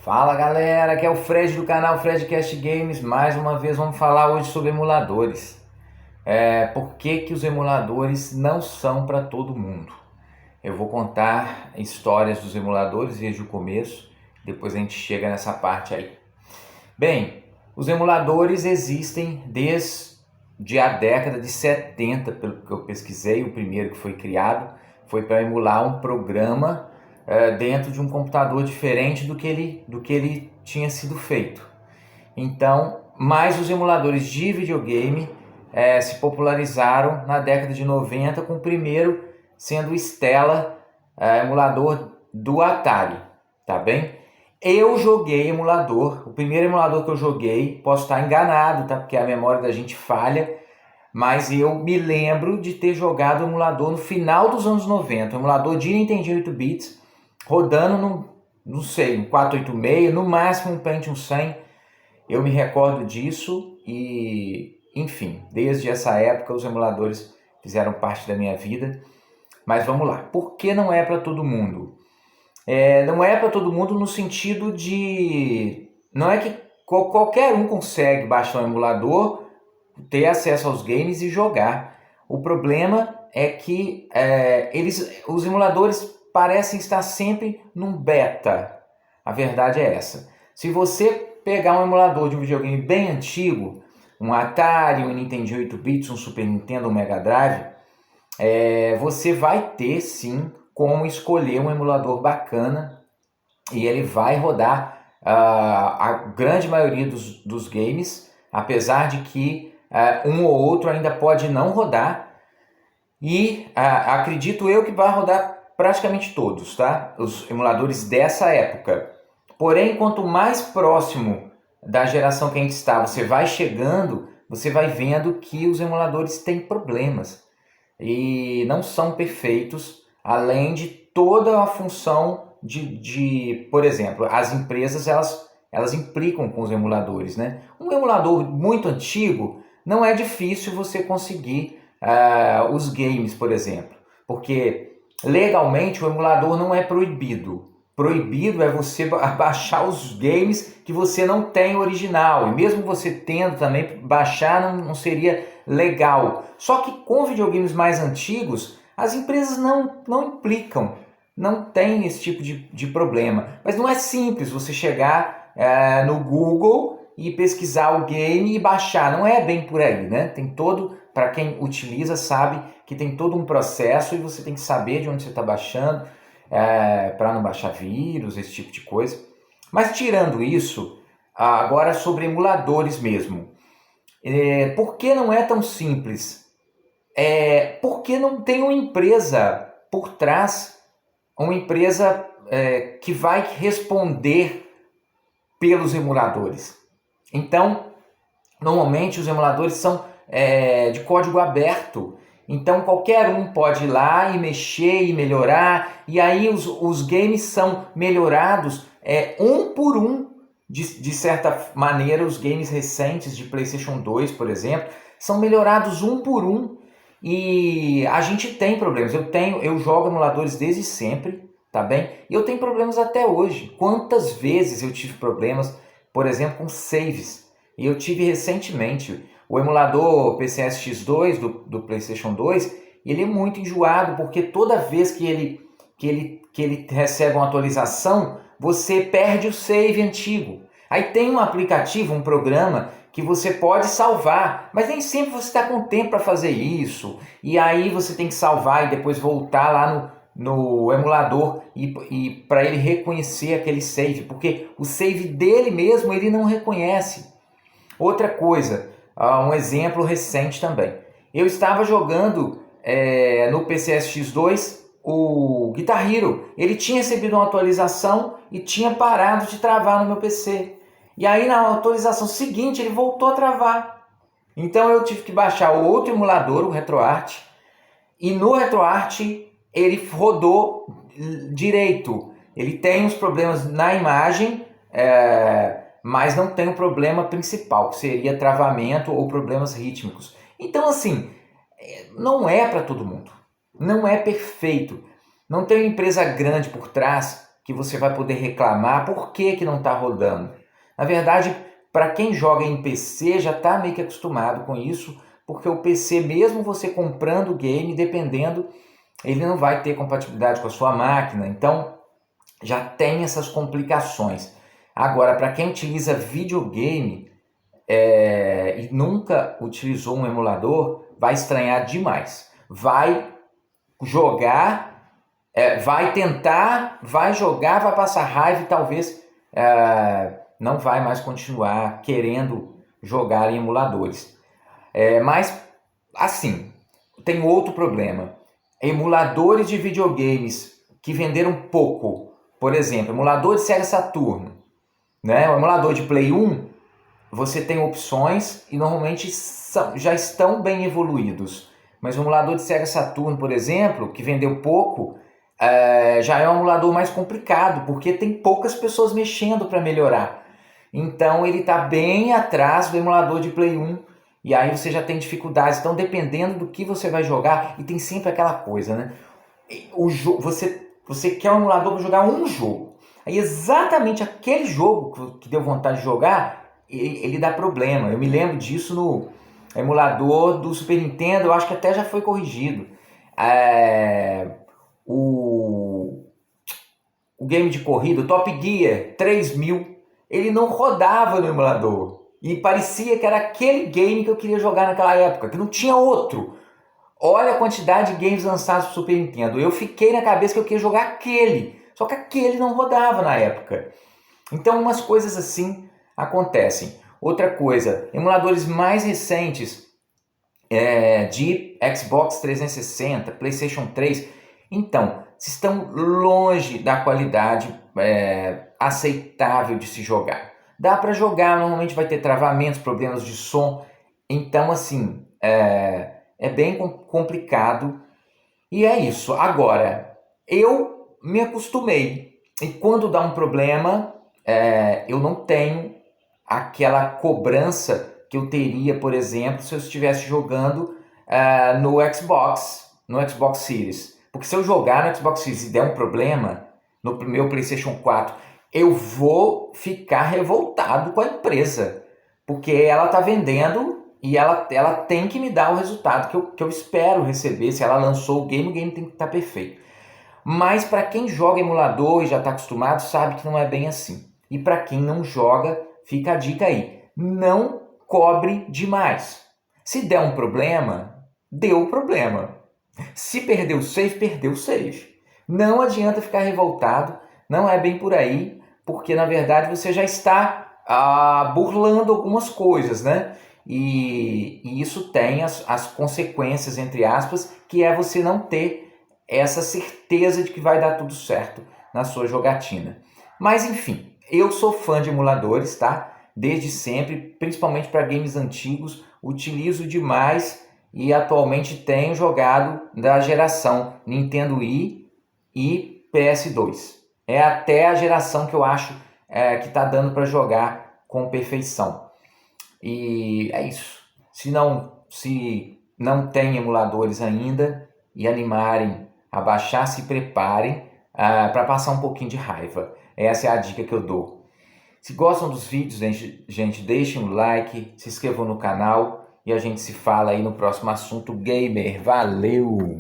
Fala galera, aqui é o Fred do canal Fredcast Games. Mais uma vez vamos falar hoje sobre emuladores. Por que os emuladores não são para todo mundo? Eu vou contar histórias dos emuladores desde o começo, depois a gente chega nessa parte aí. Bem, os emuladores existem desde a década de 70, pelo que eu pesquisei. O primeiro que foi criado foi para emular um programa dentro de um computador diferente do que ele tinha sido feito. Então, mais os emuladores de videogame se popularizaram na década de 90, com o primeiro sendo o Stella, emulador do Atari, tá bem? Eu joguei emulador, o primeiro emulador que eu joguei, posso estar enganado, tá? Porque a memória da gente falha, mas eu me lembro de ter jogado o emulador no final dos anos 90, um emulador de Nintendo 8 bits, rodando não sei, um 486, no máximo um Pentium 100. Eu me recordo disso e, enfim, desde essa época os emuladores fizeram parte da minha vida. Mas vamos lá, por que não é para todo mundo? Não é para todo mundo no sentido de... Não é que qualquer um consegue baixar um emulador, ter acesso aos games e jogar. O problema é que os emuladores parecem estar sempre num beta. A verdade é essa. Se você pegar um emulador de um videogame bem antigo, um Atari, um Nintendo 8 bits, um Super Nintendo, um Mega Drive, você vai ter sim como escolher um emulador bacana e ele vai rodar a grande maioria dos games, apesar de que um ou outro ainda pode não rodar, e acredito eu que vai rodar praticamente todos, tá? Os emuladores dessa época. Porém, quanto mais próximo da geração que a gente está, você vai chegando, você vai vendo que os emuladores têm problemas e não são perfeitos, além de toda a função por exemplo, as empresas elas implicam com os emuladores, né? Um emulador muito antigo, não é difícil você conseguir os games, por exemplo, porque legalmente o emulador não é proibido. Proibido é você baixar os games que você não tem original, e mesmo você tendo também, baixar não seria legal. Só que com videogames mais antigos, as empresas não implicam, não tem esse tipo de problema. Mas não é simples você chegar no Google e pesquisar o game e baixar, não é bem por aí, né? Tem todo, para quem utiliza sabe que tem todo um processo e você tem que saber de onde você está baixando, para não baixar vírus, esse tipo de coisa. Mas tirando isso, agora sobre emuladores mesmo. Por que não é tão simples? Porque não tem uma empresa por trás, uma empresa que vai responder pelos emuladores. Então, normalmente os emuladores são de código aberto. Então qualquer um pode ir lá e mexer e melhorar, e aí os games são melhorados um por um. De certa maneira, os games recentes de PlayStation 2, por exemplo, são melhorados um por um, e a gente tem problemas. Eu jogo emuladores desde sempre, tá bem? E eu tenho problemas até hoje. Quantas vezes eu tive problemas, por exemplo, com saves? E eu tive recentemente o emulador PCSX2 do PlayStation 2, ele é muito enjoado, porque toda vez que ele recebe uma atualização, você perde o save antigo. Aí tem um aplicativo, um programa, que você pode salvar, mas nem sempre você está com tempo para fazer isso. E aí você tem que salvar e depois voltar lá no emulador e para ele reconhecer aquele save, porque o save dele mesmo ele não reconhece. Outra coisa, um exemplo recente também. Eu estava jogando no PCSX2 o Guitar Hero. Ele tinha recebido uma atualização e tinha parado de travar no meu PC. E aí na atualização seguinte ele voltou a travar. Então eu tive que baixar o outro emulador, o RetroArch. E no RetroArch ele rodou direito. Ele tem uns problemas na imagem, mas não tem o problema principal, que seria travamento ou problemas rítmicos. Então, assim, não é para todo mundo. Não é perfeito. Não tem uma empresa grande por trás que você vai poder reclamar por que não está rodando. Na verdade, para quem joga em PC já está meio que acostumado com isso, porque o PC, mesmo você comprando o game, dependendo, ele não vai ter compatibilidade com a sua máquina, então já tem essas complicações. Agora, para quem utiliza videogame e nunca utilizou um emulador, vai estranhar demais. Vai jogar, vai tentar, vai jogar, vai passar raiva e talvez não vai mais continuar querendo jogar em emuladores. Mas, assim, tem outro problema. Emuladores de videogames que venderam pouco, por exemplo, emulador de Sega Saturno, né? O emulador de Play 1, você tem opções e normalmente já estão bem evoluídos. Mas o emulador de Sega Saturno, por exemplo, que vendeu pouco, já é um emulador mais complicado, porque tem poucas pessoas mexendo para melhorar. Então ele está bem atrás do emulador de Play 1, e aí você já tem dificuldades. Então, dependendo do que você vai jogar, e tem sempre aquela coisa, né? Você quer um emulador para jogar um jogo. Aí exatamente aquele jogo que deu vontade de jogar, ele dá problema. Eu me lembro disso no emulador do Super Nintendo, eu acho que até já foi corrigido. O game de corrida, o Top Gear 3000, ele não rodava no emulador. E parecia que era aquele game que eu queria jogar naquela época, que não tinha outro. Olha a quantidade de games lançados para o Super Nintendo. Eu fiquei na cabeça que eu queria jogar aquele, só que aquele não rodava na época. Então umas coisas assim acontecem. Outra coisa, emuladores mais recentes de Xbox 360, PlayStation 3, então, estão longe da qualidade aceitável de se jogar. Dá para jogar, normalmente vai ter travamentos, problemas de som, então assim, é bem complicado e é isso. Agora, eu me acostumei e quando dá um problema, eu não tenho aquela cobrança que eu teria, por exemplo, se eu estivesse jogando no Xbox Series. Porque se eu jogar no Xbox Series e der um problema no meu PlayStation 4, eu vou ficar revoltado com a empresa. Porque ela está vendendo e ela tem que me dar o resultado que eu espero receber. Se ela lançou o game tem que estar perfeito. Mas para quem joga emulador e já está acostumado, sabe que não é bem assim. E para quem não joga, fica a dica aí. Não cobre demais. Se der um problema, deu o problema. Se perdeu o save, perdeu o save. Não adianta ficar revoltado, não é bem por aí, porque na verdade você já está burlando algumas coisas, né? E isso tem as consequências, entre aspas, que é você não ter essa certeza de que vai dar tudo certo na sua jogatina. Mas enfim, eu sou fã de emuladores, tá? Desde sempre, principalmente para games antigos, utilizo demais e atualmente tenho jogado da geração Nintendo Wii e PS2. É até a geração que eu acho que está dando para jogar com perfeição. E é isso. Se não tem emuladores ainda e animarem a baixar, se preparem para passar um pouquinho de raiva. Essa é a dica que eu dou. Se gostam dos vídeos, gente, deixem um like, se inscrevam no canal e a gente se fala aí no próximo assunto gamer. Valeu!